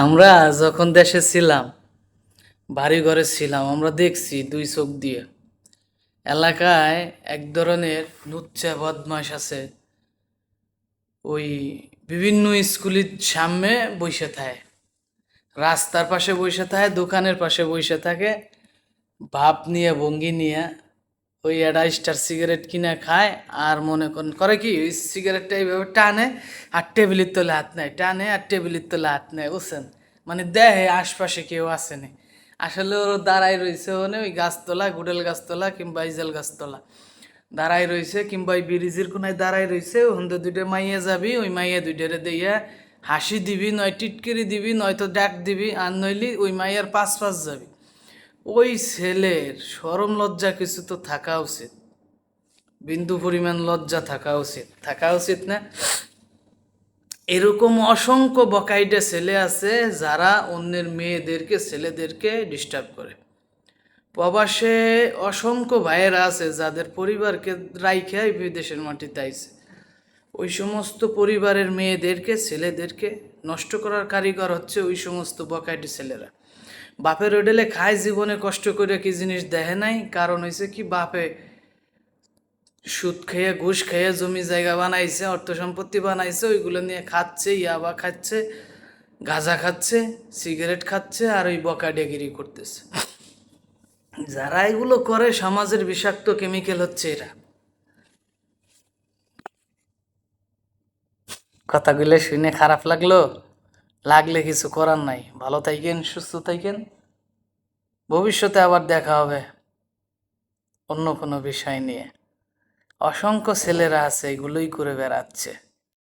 আমরা যখন দেশে ছিলাম, বাড়ি ঘরে ছিলাম, আমরা দেখছি দুই চোখ দিয়ে এলাকায় এক ধরনের লুচ্চা বদমাশ আছে। ওই বিভিন্ন স্কুলের সামনে বসে থাকে, রাস্তার পাশে বসে থাকে, দোকানের পাশে বসে থাকে, ভাব নিয়ে ভঙ্গি নিয়ে ওই একটা স্টার সিগারেট কিনে খায়। আর মনে করেন করে কি, ওই সিগারেটটা এইভাবে টানে আর টেবিলের তলে হাত নেয়, টানে আর টেবিলের তলে হাত নেয়, বুঝছেন? মানে দেহে আশপাশে কেউ আসেনি, আসলে ওর দাঁড়াই রয়েছে মানে ওই গাছতলা, গুডেল গাছতলা কিংবা ইজেল গাছতলা দাঁড়াই রয়েছে, কিংবা ওই ব্রিজের কোনায় দাঁড়াই রয়েছে। ওখান দুইটা মাইয়া যাবি, ওই মাইয়া দুইটারে দিয়া হাসি দিবি, নয় টিটকিরি দিবি, নয়তো ডাক দিবি, আর নইলি ওই মাইয়ার পাশ পাশ যাবি। ওই ছেলের শরম লজ্জা কিছু তো থাকা উচিত, বিন্দু পরিমাণ লজ্জা থাকা উচিত না? এরকম অসংখ্য বকাইডে ছেলে আছে যারা অন্যের মেয়েদেরকে, ছেলেদেরকে ডিস্টার্ব করে। প্রবাসে অসংখ্য ভাইয়েরা আছে যাদের পরিবারকে রাইখাই বিদেশের মাটিতে আইছে। ওই সমস্ত পরিবারের মেয়েদেরকে, ছেলেদেরকে নষ্ট করার কারিগর হচ্ছে ওই সমস্ত বকাইডে ছেলেরা। বাপের হোটেলে খায়, জীবনে কষ্ট করে কি জিনিস দেখে নাই। কারণ হয়েছে কি, বাপে সুদ খেয়ে, ঘুষ খেয়ে জমি জায়গা বানাইছে, অর্থ সম্পত্তি বানাইছে, ওইগুলো নিয়ে খাচ্ছে, ইয়াবা খাচ্ছে, গাঁজা খাচ্ছে, সিগারেট খাচ্ছে, আর ওই বকাডেগিরি করতেছে। যারা এগুলো করে সমাজের বিষাক্ত কেমিক্যাল হচ্ছে এরা। কথাগুলো শুনে খারাপ লাগলো? লাগলে কিছু করার নাই। ভালো থাকেন, সুস্থ থাকেন। ভবিষ্যতে আবার দেখা হবে অন্য কোনো বিষয় নিয়ে। অসংখ্য ছেলেরা আছে এগুলোই করে বেড়াচ্ছে।